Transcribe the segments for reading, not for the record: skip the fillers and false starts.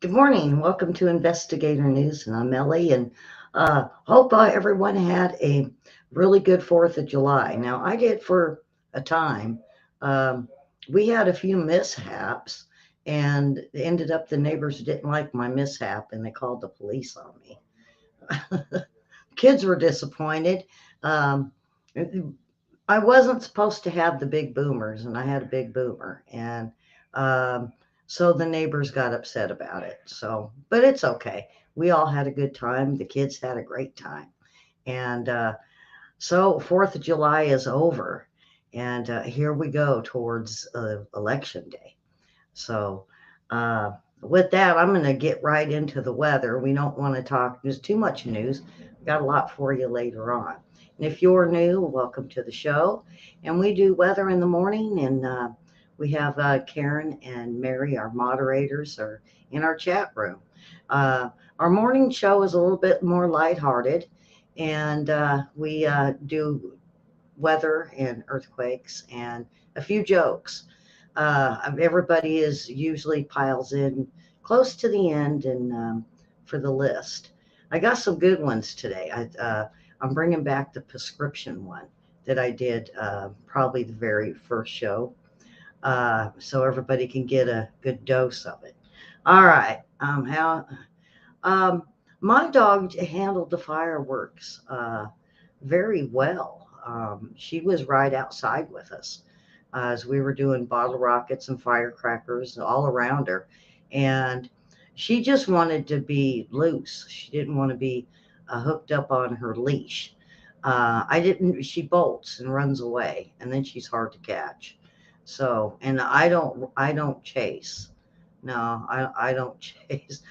Good morning. Welcome to Investigator News, and I'm Ellie. And hope everyone had a really good 4th of July. Now, I did for a time. Um, we had a few mishaps, and it ended up the neighbors didn't like my mishap, and they called the police on me. Kids were disappointed. Um, I wasn't supposed to have the big boomers, and I had a big boomer, and um, so the neighbors got upset about it. So, but it's okay. We all had a good time. The kids had a great time, and so 4th of July is over, and here we go towards election day. So, uh, with that, I'm going to get right into the weather. We don't want to talk, there's too much news. We've got a lot for you later on. And if you're new, welcome to the show. And we do weather in the morning, and we have Karen and Mary, our moderators, are in our chat room. Uh, our morning show is a little bit more lighthearted, and we do weather and earthquakes and a few jokes. Everybody is usually piles in close to the end and for the list. I got some good ones today. I'm bringing back the prescription one that I did probably the very first show, so everybody can get a good dose of it. All right. Um, my dog handled the fireworks very well. She was right outside with us as we were doing bottle rockets and firecrackers all around her. And she just wanted to be loose. She didn't want to be hooked up on her leash. I didn't, she bolts and runs away, and then she's hard to catch. So, and I don't chase. No, I don't chase.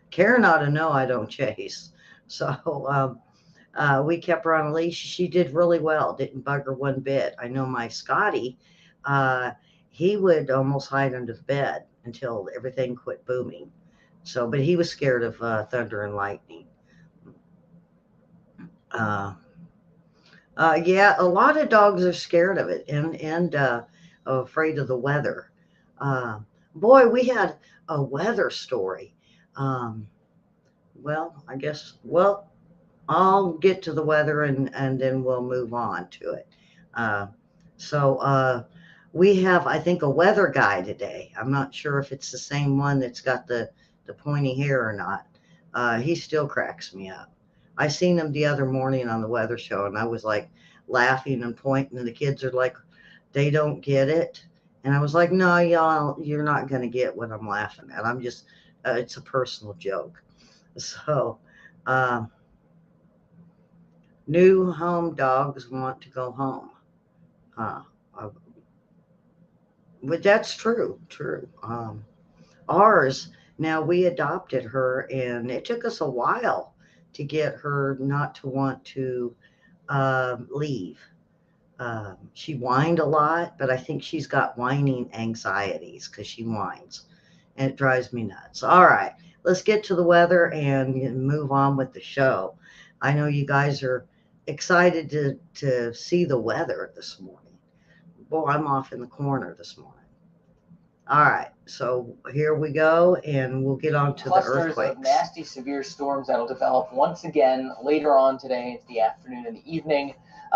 Karen ought to know I don't chase. So, we kept her on a leash. She did really well. Didn't bug her one bit. I know my Scotty, uh, he would almost hide under the bed until everything quit booming. So, but he was scared of thunder and lightning. Uh, yeah, a lot of dogs are scared of it and afraid of the weather. Uh, Boy, we had a weather story. Um, well, I guess. Well, I'll get to the weather and then we'll move on to it. Uh, so we have, I think, a weather guy today. I'm not sure if it's the same one that's got the pointy hair or not. He still cracks me up. I seen him the other morning on the weather show, and I was like laughing and pointing, and the kids are like, they don't get it. And I was like, no, y'all, you're not going to get what I'm laughing at. I'm just, it's a personal joke. So, uh, new home dogs want to go home. Uh, uh, but that's true, true. Ours, now we adopted her, and it took us a while to get her not to want to leave. She whined a lot, but I think she's got whining anxieties because she whines, and it drives me nuts. All right, let's get to the weather and move on with the show. I know you guys are excited to see the weather this morning. Boy, I'm off in the corner this morning. All right, so here we go, and we'll get on to the Clusters earthquakes. of nasty, severe storms that'll develop once again later on today into the afternoon and the evening.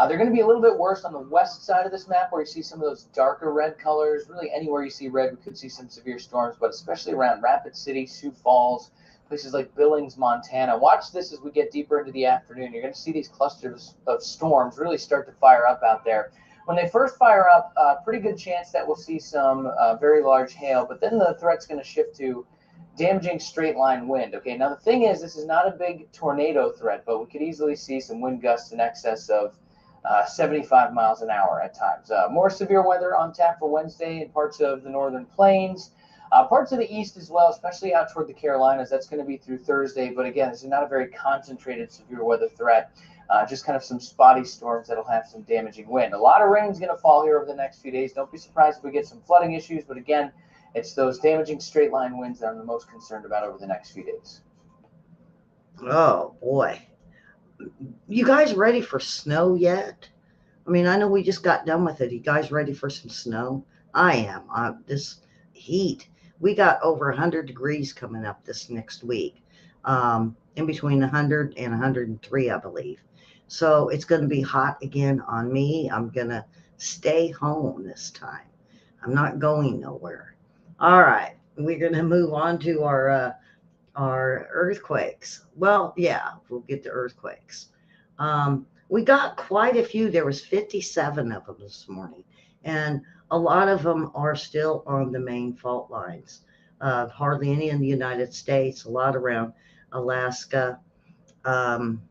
They're going to be a little bit worse on the west side of this map, where you see some of those darker red colors. Really, anywhere you see red, we could see some severe storms, but especially around Rapid City, Sioux Falls, places like Billings, Montana. Watch this as we get deeper into the afternoon. You're going to see these clusters of storms really start to fire up out there. When they first fire up, pretty good chance that we'll see some very large hail, but then the threat's going to shift to damaging straight line wind. Okay, now the thing is, this is not a big tornado threat, but we could easily see some wind gusts in excess of 75 miles an hour at times. More severe weather on tap for Wednesday in parts of the northern plains, parts of the east as well, especially out toward the Carolinas. That's going to be through Thursday, but again, this is not a very concentrated severe weather threat. Just kind of some spotty storms that'll have some damaging wind. A lot of rain is going to fall here over the next few days. Don't be surprised if we get some flooding issues, but again, it's those damaging straight line winds that I'm the most concerned about over the next few days. Oh boy, you guys ready for snow yet? I mean, I know we just got done with it. You guys ready for some snow? I am. This heat. we got over 100 degrees coming up this next week, in between 100 and 103, I believe. So it's going to be hot again on me. I'm going to stay home this time. I'm not going nowhere. All right, we're going to move on to our earthquakes. Well, yeah, we'll get to earthquakes. We got quite a few. There was 57 of them this morning, and a lot of them are still on the main fault lines. Hardly any in the United States. A lot around Alaska. Um,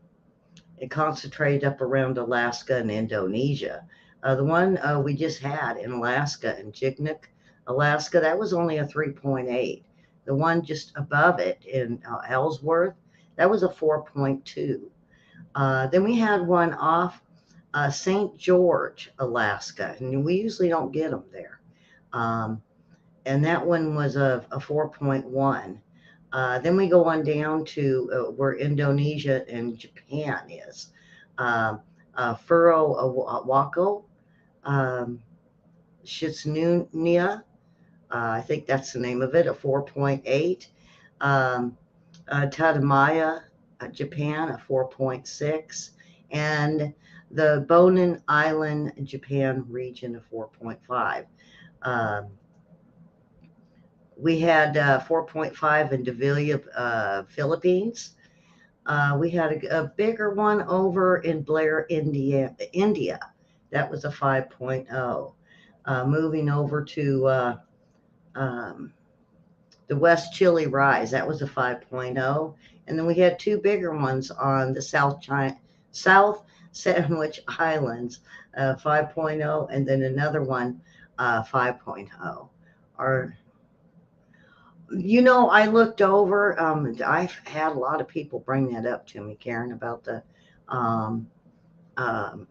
it concentrated up around Alaska and Indonesia. The one we just had in Alaska, in Chignik, Alaska, that was only a 3.8. The one just above it in Ellsworth, that was a 4.2. Then we had one off St. George, Alaska, and we usually don't get them there. Um, and that one was a 4.1. Then we go on down to where Indonesia and Japan is. Um, Furo Wako, um, Shitsunia, I think that's the name of it, a 4.8. Um, Tadamaya, Japan, a 4.6. And the Bonin Island, Japan region, a 4.5. Um, we had 4.5 in Davila, Philippines. We had a bigger one over in Blair, India. That was a 5.0. Moving over to um, the West Chile Rise, that was a 5.0. And then we had two bigger ones on the South Sandwich Islands, 5.0, and then another one, 5.0. Our I looked over. I've had a lot of people bring that up to me, Karen, about the. Um, um,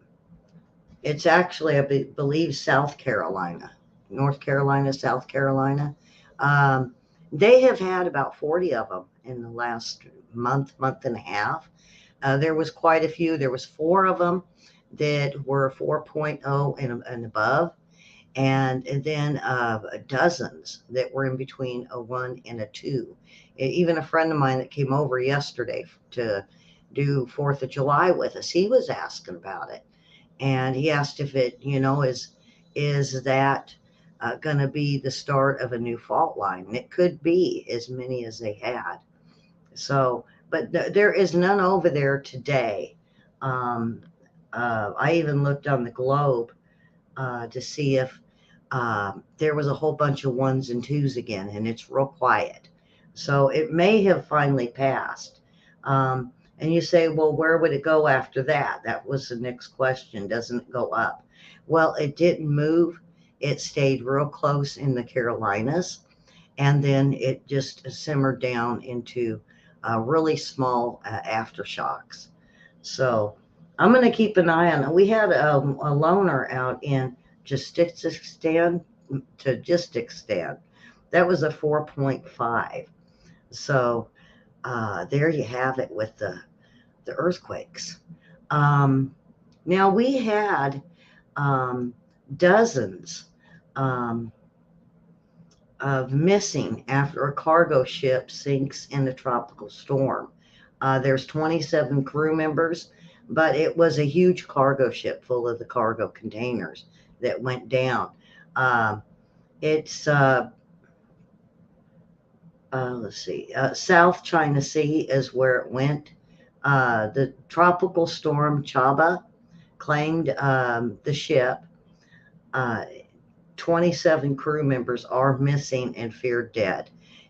it's actually, I believe, South Carolina, North Carolina, South Carolina. Um, they have had about 40 of them in the last month and a half. There was quite a few. There was four of them that were 4.0 and above, and then dozens that were in between a 1 and a 2. Even a friend of mine that came over yesterday to do 4th of July with us, he was asking about it. And he asked if it, is that going to be the start of a new fault line? And it could be as many as they had. So, but there is none over there today. Um, I even looked on the globe to see if there was a whole bunch of ones and twos again, and it's real quiet. So it may have finally passed. And you say, well, where would it go after that? That was the next question. Doesn't it go up? Well, it didn't move. It stayed real close in the Carolinas, and then it just simmered down into really small aftershocks. So I'm going to keep an eye on it. We had a loner out in Tajikistan. That was a 4.5. So there you have it with the earthquakes. Now we had dozens um, of missing after a cargo ship sinks in a tropical storm. There's 27 crew members, but it was a huge cargo ship full of the cargo containers that went down. It's let's see, South China Sea is where it went. The tropical storm Chaba claimed the ship. Uh, 27 crew members are missing and feared dead.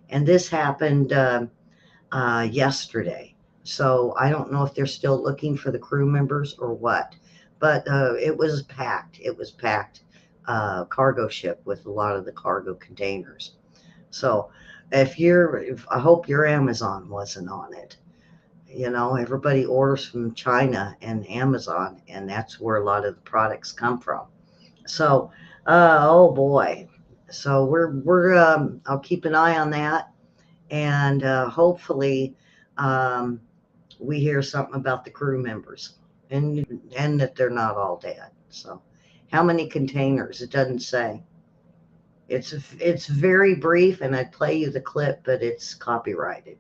And this happened yesterday. So I don't know if they're still looking for the crew members or what. But it was packed. It was packed cargo ship with a lot of the cargo containers. So if I hope your Amazon wasn't on it. Everybody orders from China and Amazon, and that's where a lot of the products come from. So, oh boy. So I'll keep an eye on that, and hopefully, um, we hear something about the crew members, and that they're not all dead. So, how many containers? It doesn't say. It's very brief, and I'd play you the clip, but it's copyrighted.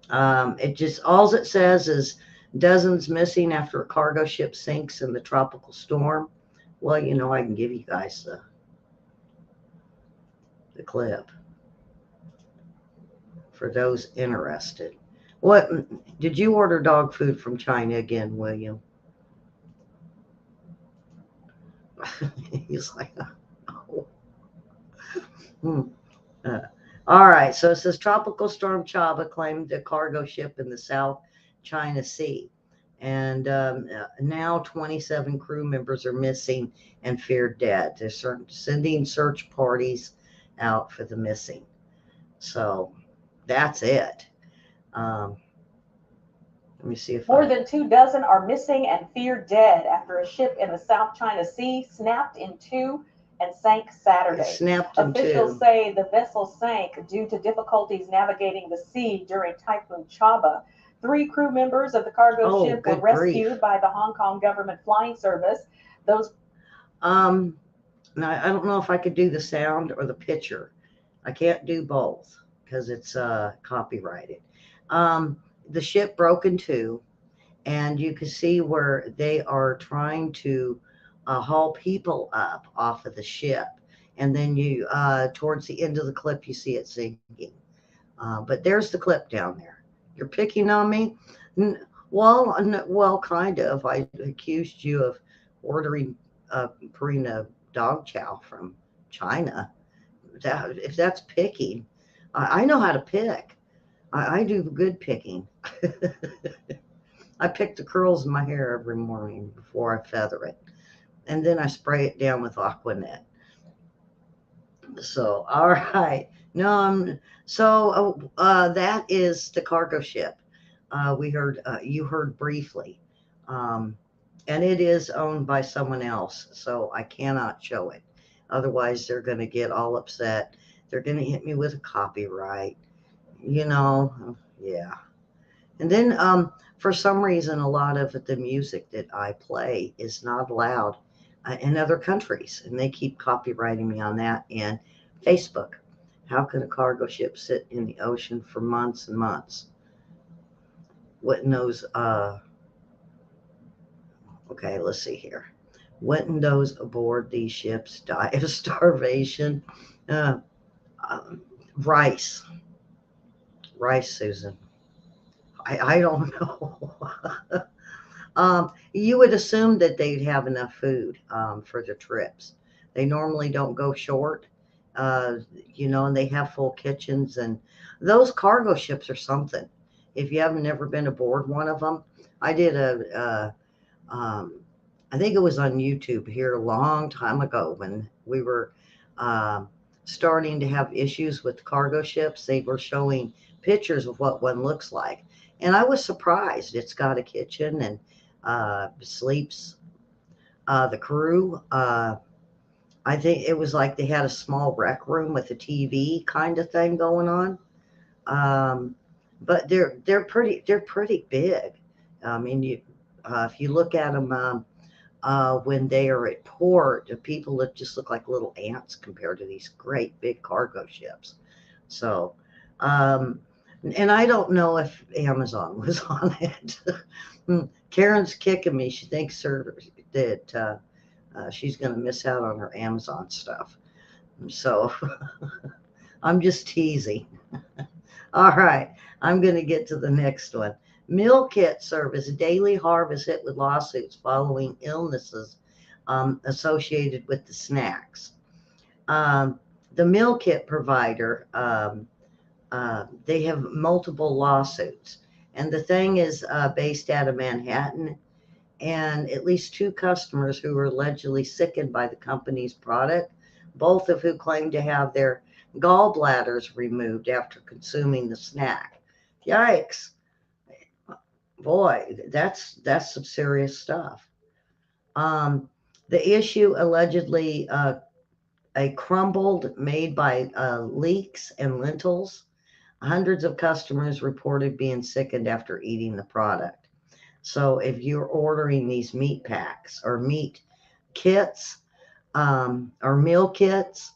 It just all it says is dozens missing after a cargo ship sinks in the tropical storm. Well, I can give you guys the clip for those interested. What did you order dog food from China again, William? He's like, oh. Hmm. Uh, all right, so it says Tropical Storm Chaba claimed a cargo ship in the South China Sea. And now 27 crew members are missing and feared dead. They're sending search parties out for the missing. So that's it. Um, let me see if More than 2 dozen are missing and feared dead after a ship in the South China Sea snapped in two and sank Saturday. Snapped in Officials two. say the vessel sank due to difficulties navigating the sea during Typhoon Chaba. 3 crew members of the cargo Oh, ship were good grief. rescued by the Hong Kong government flying service. Those Um, Now, I don't know if I could do the sound or the picture. I can't do both because it's copyrighted. Um, the ship broke in two, and you can see where they are trying to haul people up off of the ship. And then towards the end of the clip, you see it sinking. But there's the clip down there. You're picking on me? Well, kind of. I accused you of ordering Purina dog chow from China. If that's picking, I know how to pick. I do good picking. I pick the curls in my hair every morning before I feather it, and then I spray it down with Aquanet. So, all right. No, that is the cargo ship. You heard briefly, um, and it is owned by someone else, so I cannot show it. Otherwise, they're going to get all upset. They're going to hit me with a copyright. Yeah. And then, for some reason, a lot of the music that I play is not allowed in other countries, and they keep copyrighting me on that. And Facebook, how can a cargo ship sit in the ocean for months and months? Wouldn't those, okay, let's see here. Wouldn't those aboard these ships die of starvation? Uh, um, rice, rice, Susan. I don't know. You would assume that they'd have enough food for their trips. They normally don't go short, uh, and they have full kitchens. And those cargo ships are something. If you haven't never been aboard one of them, I did I think it was on YouTube here a long time ago when we were um starting to have issues with cargo ships. They were showing pictures of what one looks like. And I was surprised. It's got a kitchen and sleeps the crew. I think it was like they had a small rec room with a TV kind of thing going on. Um, but they're pretty big. I mean, if you look at them when they are at port, the people just look like little ants compared to these great big cargo ships. So, um, and I don't know if Amazon was on it. Karen's kicking me. She thinks that she's going to miss out on her Amazon stuff. So I'm just teasing. All right, I'm going to get to the next one. Meal kit service, daily harvest hit with lawsuits following illnesses associated with the snacks. Um, the meal kit provider, they have multiple lawsuits. And the thing is based out of Manhattan, and at least two customers who were allegedly sickened by the company's product, both of who claimed to have their gallbladders removed after consuming the snack. Yikes. Boy, that's some serious stuff. Um, the issue allegedly a crumbled made by leeks and lentils. Hundreds of customers reported being sickened after eating the product. So if you're ordering these meat packs or meat kits or meal kits,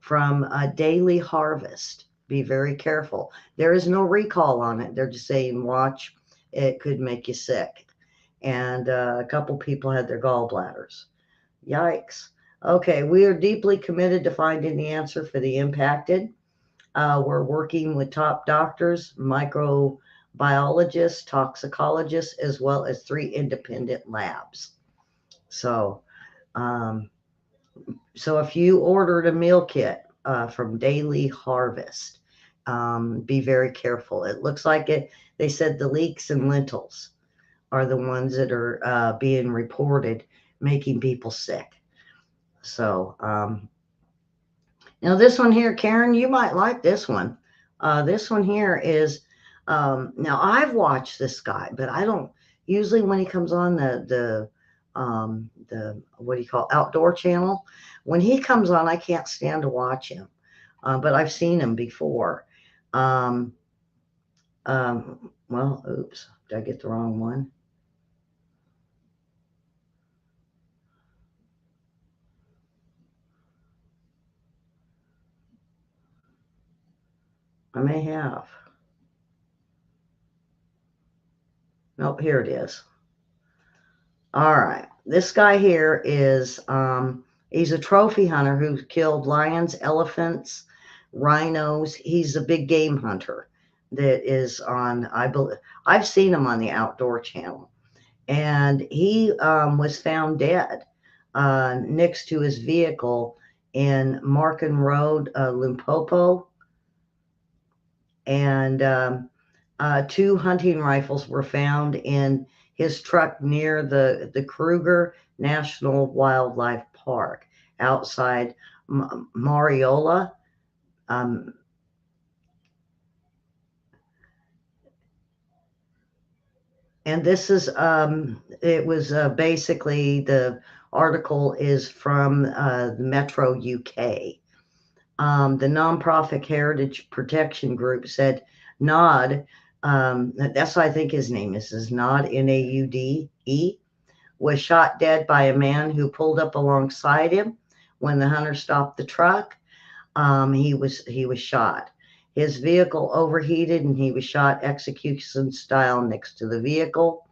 from Daily Harvest. Be very careful. There is no recall on it. They're just saying, watch, it could make you sick. And a couple people had their gallbladders. Yikes. Okay, we are deeply committed to finding the answer for the impacted. We're working with top doctors, microbiologists, toxicologists, as well as 3 independent labs. So, um, so if you ordered a meal kit from Daily Harvest, be very careful. It looks like it. They said the leeks and lentils are the ones that are being reported, making people sick. So, now this one here, Karen, you might like this one. This one here is, now I've watched this guy, but I don't usually when he comes on the what do you call outdoor channel. When he comes on, I can't stand to watch him, but I've seen him before. Um, well, oops, did I get the wrong one? I may have. Nope, here it is. All right. This guy here is he's a trophy hunter who killed lions, elephants, rhinos. He's a big game hunter that is on I believe I've seen him on the outdoor channel. And he was found dead next to his vehicle in Marken Road, Limpopo. And 2 hunting rifles were found in his truck near the Kruger National Wildlife Park outside Mariola. Um, and this is, it was basically the article is from the Metro UK. The nonprofit Heritage Protection Group said Nod, that's what I think his name is Nod, Naude, was shot dead by a man who pulled up alongside him. When the hunter stopped the truck, he was shot. His vehicle overheated and he was shot execution style next to the vehicle.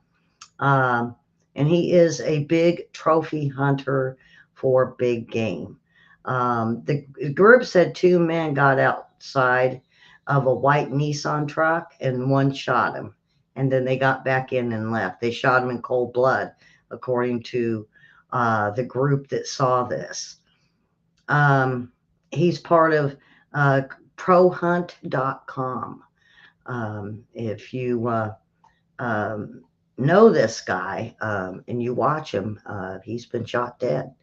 Um, and he is a big trophy hunter for big game. The group said 2 men got outside of a white Nissan truck and one shot him. And then they got back in and left. They shot him in cold blood, according to the group that saw this. He's part of prohunt.com. If you know this guy and you watch him, he's been shot dead.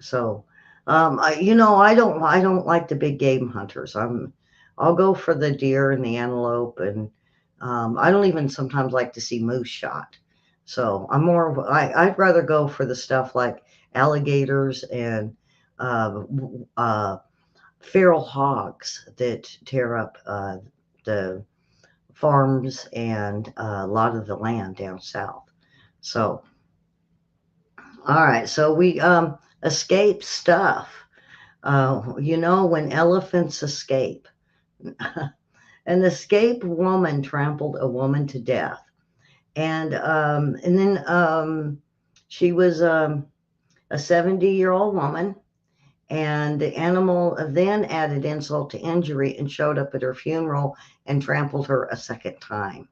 So, I don't like the big game hunters. I'll go for the deer and the antelope, and I don't even sometimes like to see moose shot. So I'd rather go for the stuff like alligators and uh, uh, feral hogs that tear up the farms and a lot of the land down south. So, all right, so we escape stuff. When elephants escape, an escaped woman trampled a woman to death, and then she was a 70-year-old woman, and the animal then added insult to injury and showed up at her funeral and trampled her a second time.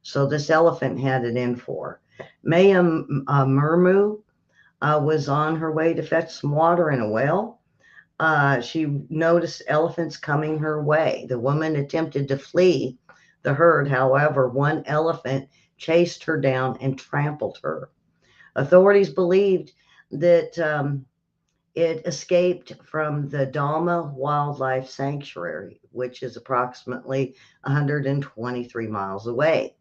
So this elephant had it in for her. Maya Murmu was on her way to fetch some water in a well. She noticed elephants coming her way. The woman attempted to flee the herd. However, one elephant chased her down and trampled her. Authorities believed that it escaped from the Dalma Wildlife Sanctuary, which is approximately 123 miles away.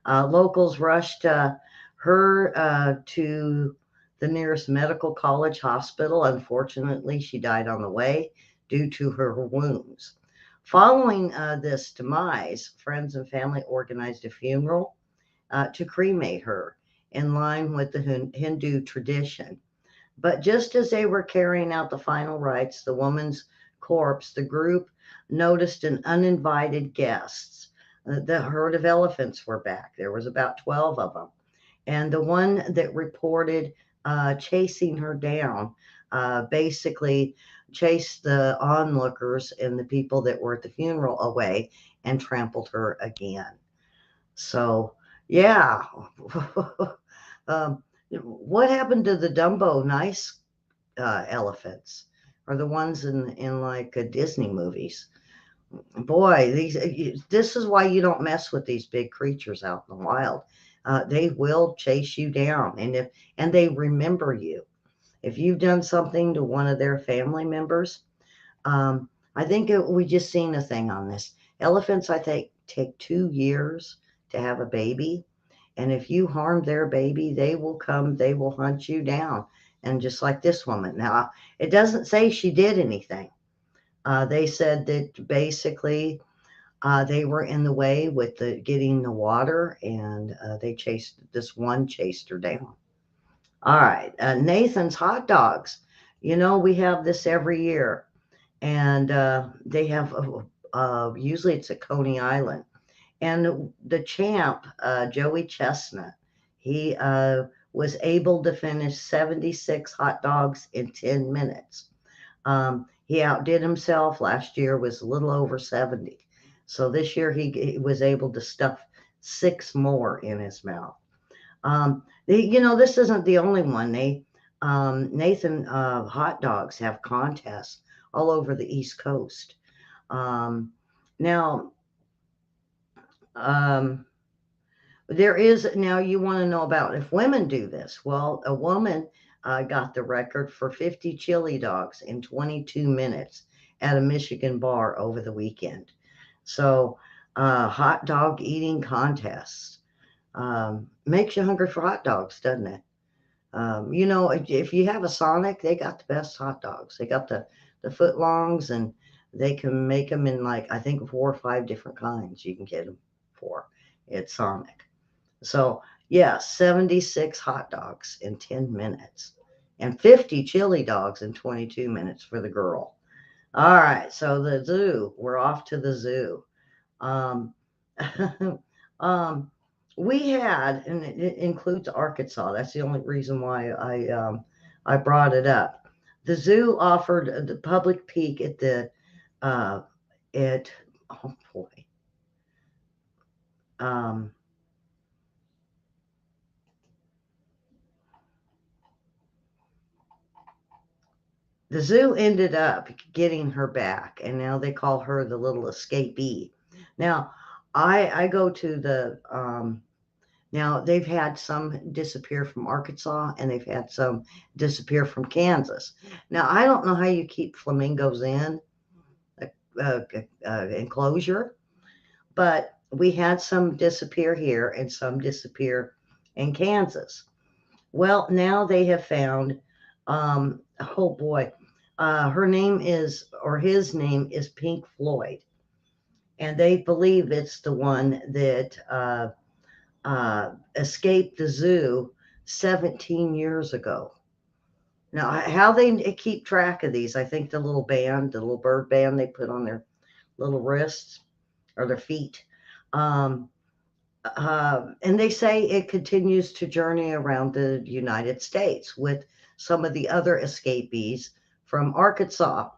Locals rushed her to the nearest medical college hospital. Unfortunately, she died on the way due to her wounds. Following this demise, friends and family organized a funeral to cremate her in line with the Hindu tradition. But just as they were carrying out the final rites, the woman's corpse, the group noticed an uninvited guests. The herd of elephants were back. There was about 12 of them. And the one that reported chasing her down basically chased the onlookers and the people that were at the funeral away and trampled her again. So, yeah. um, what happened to the Dumbo nice elephants? Are the ones in like Disney movies? Boy, this is why you don't mess with these big creatures out in the wild. They will chase you down, and they remember you. If you've done something to one of their family members, I think we just seen a thing on this. Elephants, I think, take 2 years to have a baby. And if you harm their baby, they will come, they will hunt you down. And just like this woman. Now, it doesn't say she did anything. They said that basically they were in the way with getting the water, and this one chased her down. All right, Nathan's hot dogs. We have this every year, and they have usually it's at Coney Island, and the champ Joey Chestnut, he was able to finish 76 hot dogs in 10 minutes. He outdid himself. Last year was a little over 70. So this year he was able to stuff six more in his mouth. This isn't the only one. Nathan hot dogs have contests all over the East Coast. Now, there is now you want to know about if women do this. Well, a woman got the record for 50 chili dogs in 22 minutes at a Michigan bar over the weekend. So, hot dog eating contests makes you hungry for hot dogs, doesn't it? If you have a Sonic, they got the best hot dogs. They got the foot longs, and they can make them in like I think 4 or 5 different kinds. You can get them for at Sonic. So yeah, 76 hot dogs in 10 minutes and 50 chili dogs in 22 minutes for the girl. All right, so the zoo. We're off to the zoo. Um, um, we had, and it includes Arkansas. That's the only reason why I brought it up. The zoo offered the public peek at uh, oh boy, um, the zoo ended up getting her back, and now they call her the little escapee. Now, I go to now they've had some disappear from Arkansas, and they've had some disappear from Kansas. Now, I don't know how you keep flamingos in enclosure, but we had some disappear here and some disappear in Kansas. Well, now they have found, oh boy, her name is, or his name is Pink Floyd. And they believe it's the one that escaped the zoo 17 years ago. Now, how they keep track of these, I think the little band, the little bird band they put on their little wrists or their feet. Um, and they say it continues to journey around the United States with some of the other escapees from Arkansas.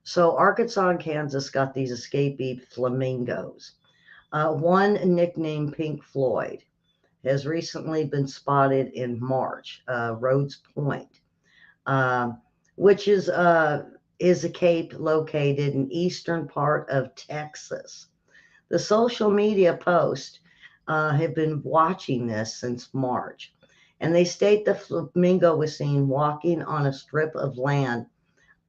So Arkansas and Kansas got these escapee flamingos. One nicknamed Pink Floyd has recently been spotted in March, Rhodes Point, um, which is a cape located in eastern part of Texas. The social media post have been watching this since March, and they state the flamingo was seen walking on a strip of land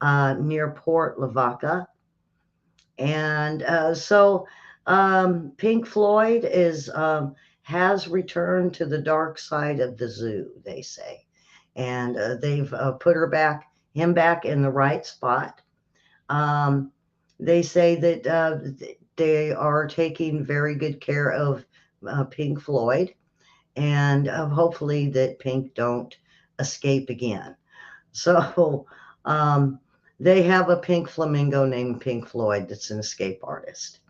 near Port Lavaca. And Pink Floyd has returned to the dark side of the zoo, they say, and they've put him back in the right spot. Um, they say that they are taking very good care of Pink Floyd, and hopefully that Pink don't escape again. So um, They have a pink flamingo named Pink Floyd that's an escape artist.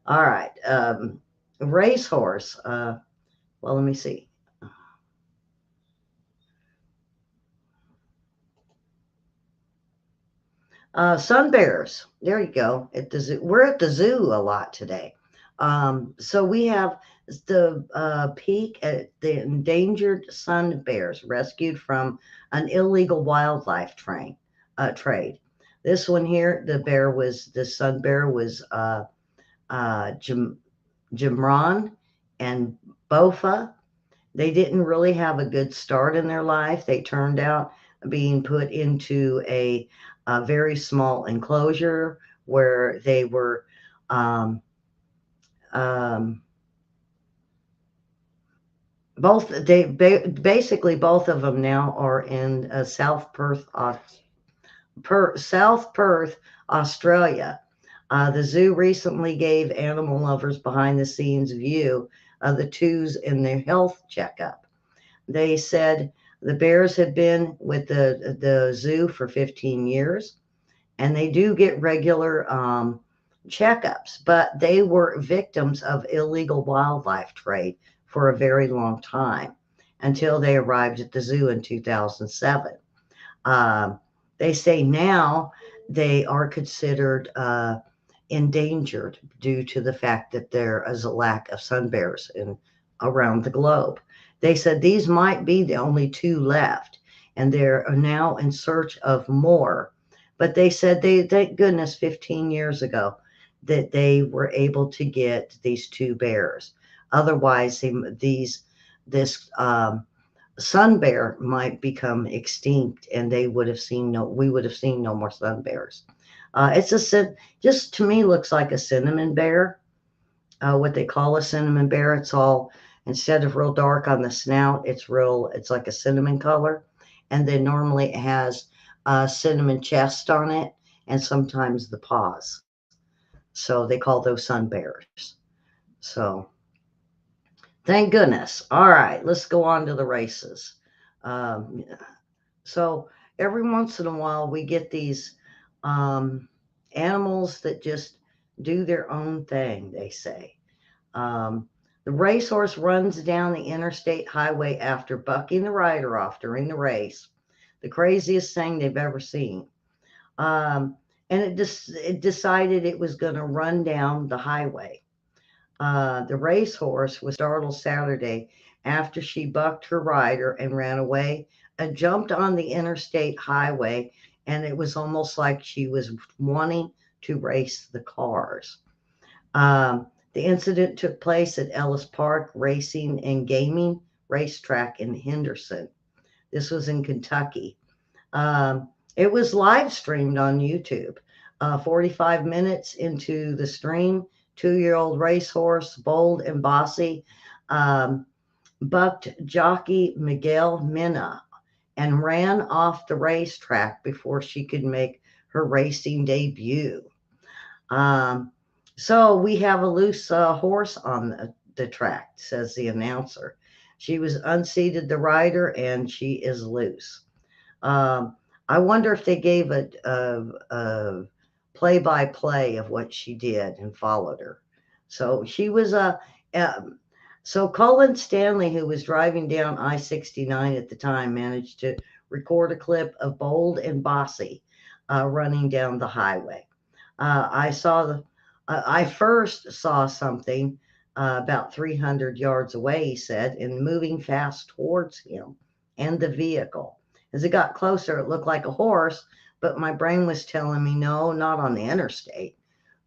All right. Racehorse. Well, let me see. Sun bears. There you go. At the zoo. We're at the zoo a lot today. So we have the peak at the endangered sun bears rescued from an illegal wildlife trade. This one here, the sun bear was Jim, Jimron and Bofa. They didn't really have a good start in their life. They turned out being put into a very small enclosure where they were um, um, basically both of them now are in South Perth, Australia. The zoo recently gave animal lovers behind the scenes view of the twos in their health checkup. They said the bears had been with the zoo for 15 years, and they do get regular checkups, but they were victims of illegal wildlife trade for a very long time until they arrived at the zoo in 2007. Um, they say now they are considered endangered due to the fact that there is a lack of sun bears around the globe. They said these might be the only two left, and they're now in search of more. But they said thank goodness, 15 years ago that they were able to get these two bears. Otherwise, this sun bear might become extinct, and we would have seen no more sun bears. Just to me looks like a cinnamon bear, what they call a cinnamon bear. It's all, instead of real dark on the snout, it's like a cinnamon color, and then normally it has a cinnamon chest on it, and sometimes the paws. So they call those sun bears. So thank goodness. All right, let's go on to the races. Um, So every once in a while, we get these um, animals that just do their own thing, they say. Um, the racehorse runs down the interstate highway after bucking the rider off during the race. The craziest thing they've ever seen. Um, and it decided it was going to run down the highway. The racehorse was startled Saturday after she bucked her rider and ran away and jumped on the interstate highway, and it was almost like she was wanting to race the cars. The incident took place at Ellis Park Racing and Gaming Racetrack in Henderson. This was in Kentucky. It was live streamed on YouTube. 45 minutes into the stream, 2-year-old racehorse, bold and bossy, um, bucked jockey Miguel Mina and ran off the racetrack before she could make her racing debut. Um, so we have a loose horse on the track, says the announcer. She was unseated the rider and she is loose. Um, I wonder if they gave a play-by-play of what she did and followed her. So she was um, so Colin Stanley, who was driving down I-69 at the time, managed to record a clip of Bold and Bossy running down the highway. I first saw something about 300 yards away, he said, and moving fast towards him and the vehicle. As it got closer, it looked like a horse, but my brain was telling me, no, not on the interstate.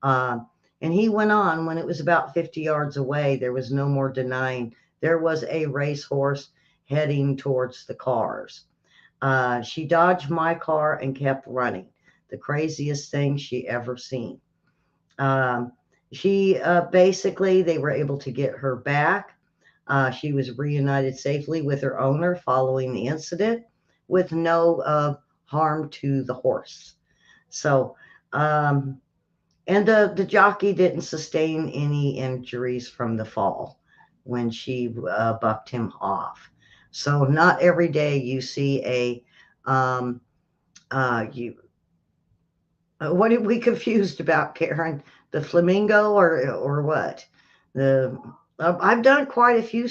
Uh, and he went on, when it was about 50 yards away, there was no more denying there was a racehorse heading towards the cars. She dodged my car and kept running. The craziest thing she ever seen. Um, she basically, they were able to get her back. She was reunited safely with her owner following the incident with no harm to the horse. So, um, and the jockey didn't sustain any injuries from the fall when she bucked him off. So, not every day you see a um, you What are we confused about, Karen? The flamingo or what? The I've done quite a few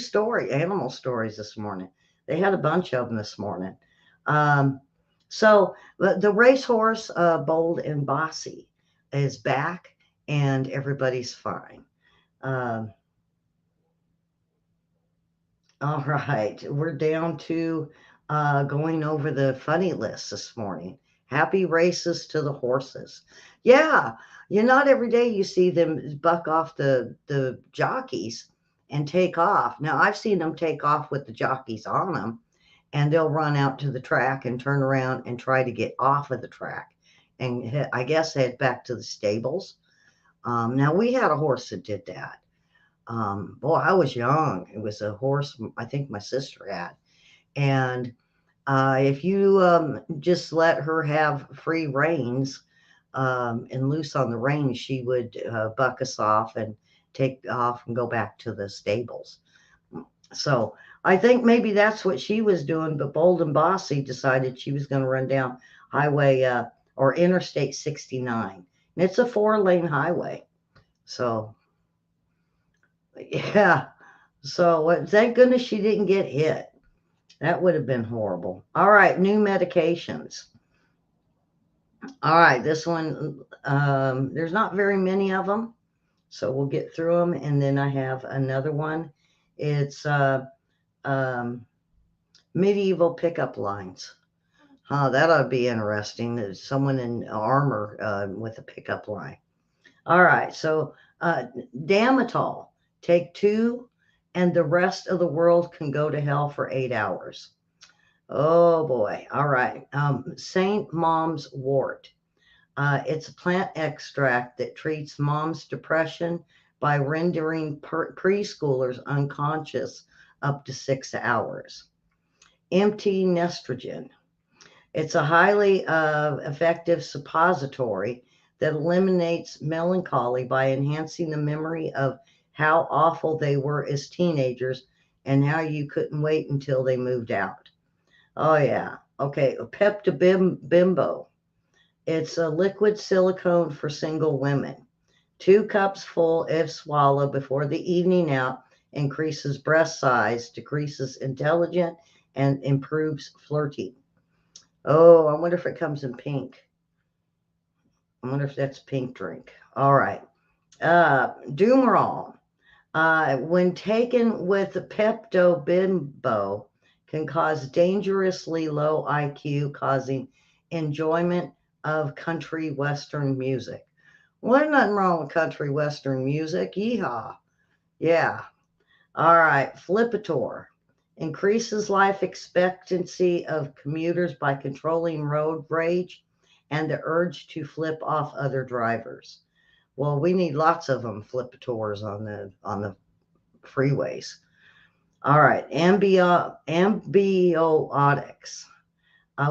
animal stories this morning. They had a bunch of them this morning. Um, so the racehorse, Bold and Bossy, is back, and everybody's fine. Um, all right, we're down to going over the funny list this morning. Happy races to the horses. Yeah, not every day you see them buck off the jockeys and take off. Now I've seen them take off with the jockeys on them, and they'll run out to the track and turn around and try to get off of the track, and I guess head back to the stables. Now we had a horse that did that. Boy, I was young. It was a horse I think my sister had. And if you just let her have free reins and loose on the reins, she would buck us off and take off and go back to the stables. So I think maybe that's what she was doing. But Bold and Bossy decided she was going to run down highway or Interstate 69. And it's a 4-lane highway. So, yeah. So thank goodness she didn't get hit. That would have been horrible. All right, new medications. All right, this one, there's not very many of them, so we'll get through them. And then I have another one. It's um, medieval pickup lines. That ought to be interesting. There's someone in armor with a pickup line. All right, so Damitol, take 2, and the rest of the world can go to hell for 8 hours. Oh boy. All right. St. Mom's wort. It's a plant extract that treats mom's depression by rendering preschoolers unconscious up to 6 hours. Empty nestrogen. It's a highly effective suppository that eliminates melancholy by enhancing the memory of how awful they were as teenagers and how you couldn't wait until they moved out. Oh, yeah. Okay. Bimbo. It's a liquid silicone for single women. 2 cups full if swallowed before the evening out increases breast size, decreases intelligence, and improves flirting. Oh, I wonder if it comes in pink. I wonder if that's pink drink. All right. Dumerol. When taken with Pepto Bismol, can cause dangerously low IQ, causing enjoyment of country western music. Well, there's nothing wrong with country western music. Yeehaw. Yeah. All right. Flipitor increases life expectancy of commuters by controlling road rage and the urge to flip off other drivers. Well, we need lots of them flipitors on the freeways. All right, ambiotics,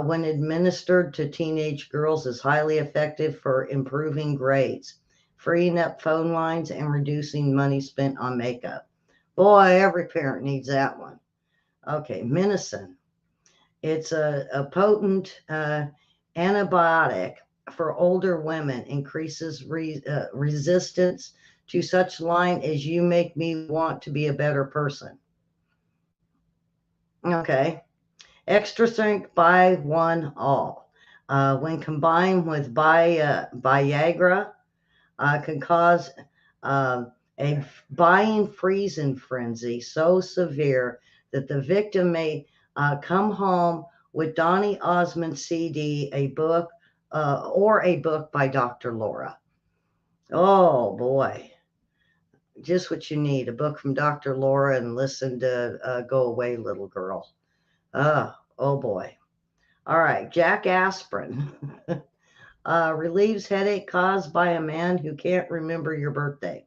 when administered to teenage girls, is highly effective for improving grades, freeing up phone lines, and reducing money spent on makeup. Boy, every parent needs that one. Okay, Minicin. It's a potent antibiotic for older women, increases resistance to such line as you make me want to be a better person. Okay. Extra strength buy one all. When combined with Viagra, can cause a buying freezing frenzy so severe that the victim may come home with Donny Osmond's CD, a book, or a book by Dr. Laura. Oh boy, just what you need, a book from Dr. Laura, and listen to Go Away, Little Girl. Oh boy. All right, Jack Aspirin relieves headache caused by a man who can't remember your birthday,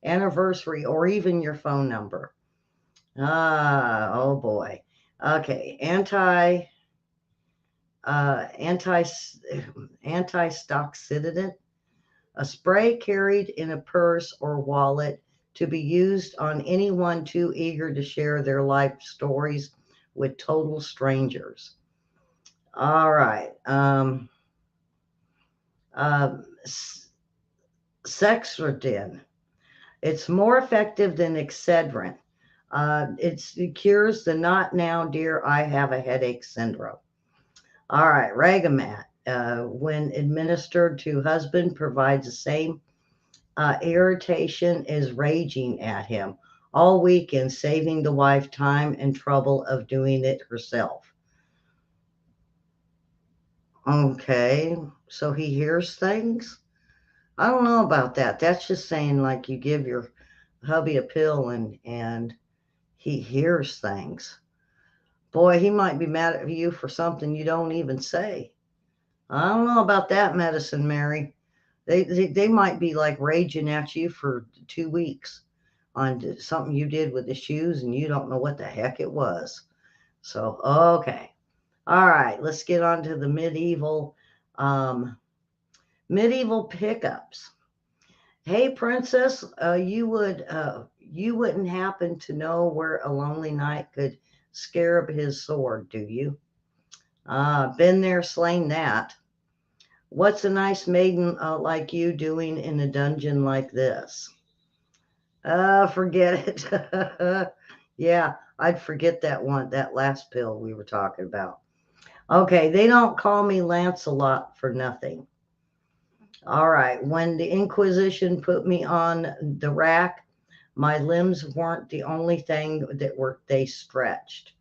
anniversary, or even your phone number. Oh boy. Okay, anti anti-stoxidant, a spray carried in a purse or wallet to be used on anyone too eager to share their life stories with total strangers. All right. S- Sexrodin. It's more effective than Excedrin. It cures the not now, dear, I have a headache syndrome. All right, Regamat, when administered to husband, provides the same irritation as raging at him all weekend, saving the wife time and trouble of doing it herself. Okay, so he hears things? I don't know about that. That's just saying like you give your hubby a pill and he hears things. Boy, he might be mad at you for something you don't even say. I don't know about that medicine, Mary. They might be like raging at you for 2 weeks on something you did with the shoes and you don't know what the heck it was. So, okay. All right, let's get on to the um, medieval pickups. Hey, princess, you wouldn't happen to know where a lonely knight could scarab his sword, do you? Been there, slain that. What's a nice maiden like you doing in a dungeon like this? Forget it. Yeah, I'd forget that last pill we were talking about. Okay, they don't call me Lancelot for nothing. All right, when the Inquisition put me on the rack, my limbs weren't the only thing that were they stretched.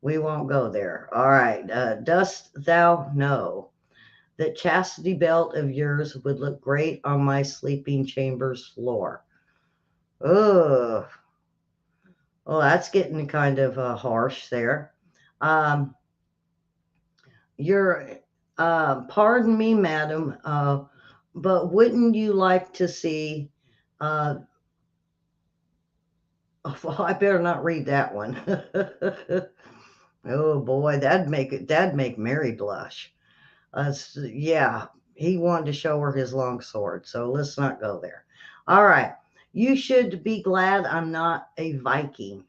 We won't go there. All right, dost thou know that chastity belt of yours would look great on my sleeping chamber's floor? Ugh. Well, that's getting kind of harsh there. Um, you're, pardon me, madam, but wouldn't you like to see? Uh, well, I better not read that one. Oh boy, that'd make Mary blush. Yeah, he wanted to show her his long sword, so let's not go there. All right, you should be glad I'm not a Viking.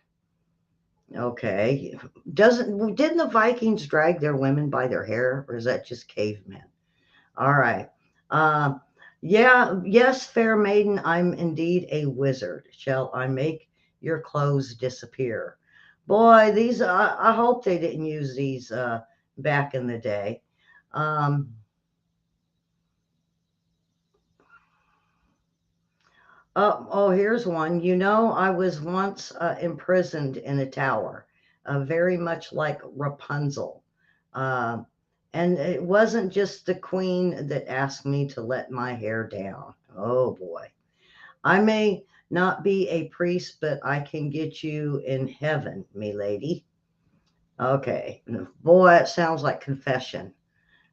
Okay. Didn't the Vikings drag their women by their hair, or is that just cavemen? All right. Uh, yeah, yes, fair maiden, I'm indeed a wizard. Shall I make your clothes disappear? Boy, I hope they didn't use these back in the day. Um, here's one. You know, I was once imprisoned in a tower, very much like Rapunzel. Uh, and it wasn't just the queen that asked me to let my hair down. Oh boy. I may not be a priest, but I can get you in heaven, me lady. Okay. Boy, it sounds like confession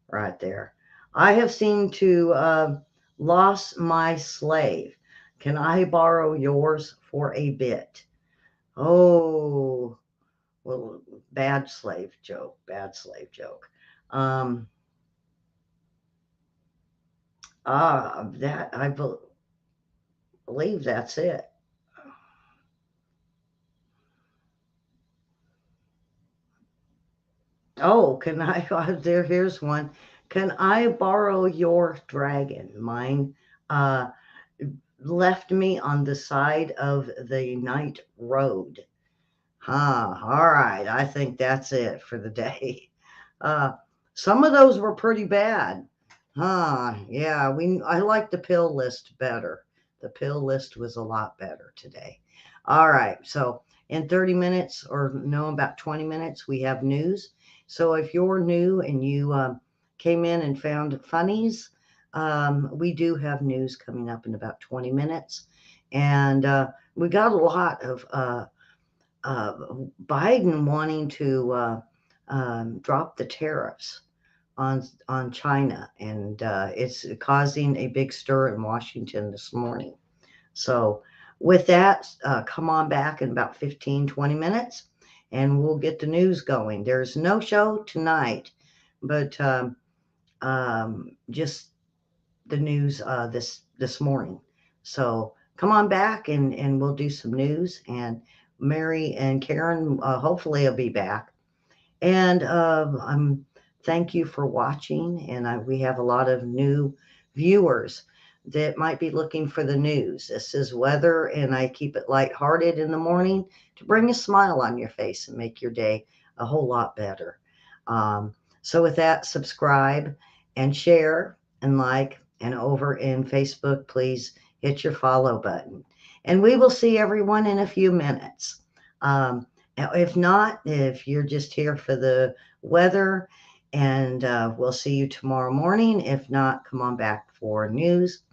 right there. I have seen to lost my slave. Can I borrow yours for a bit? Oh, well, bad slave joke, bad slave joke. Um, that I believe that's it. Oh, can I? Here's one. Can I borrow your dragon? Mine uh, left me on the side of the night road. Huh. All right. I think that's it for the day. Uh, some of those were pretty bad. Huh. Yeah. I like the pill list better. The pill list was a lot better today. All right. So in 30 minutes or no, about 20 minutes, we have news. So if you're new and you came in and found funnies, we do have news coming up in about 20 minutes. And we got a lot of uh, Biden wanting to drop the tariffs on China, and it's causing a big stir in Washington this morning. So, with that, come on back in about 15, 20 minutes, and we'll get the news going. There's no show tonight, but just the news this morning. So come on back and we'll do some news. And Mary and Karen hopefully will be back. And I'm thank you for watching. And we have a lot of new viewers that might be looking for the news. This is weather, and I keep it lighthearted in the morning to bring a smile on your face and make your day a whole lot better. Um, so, with that, subscribe and share and like. And over in Facebook, please hit your follow button. And we will see everyone in a few minutes. If not, if you're just here for the weather, and we'll see you tomorrow morning. If not, come on back for news,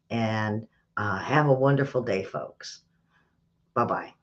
and have a wonderful day, folks. Bye bye.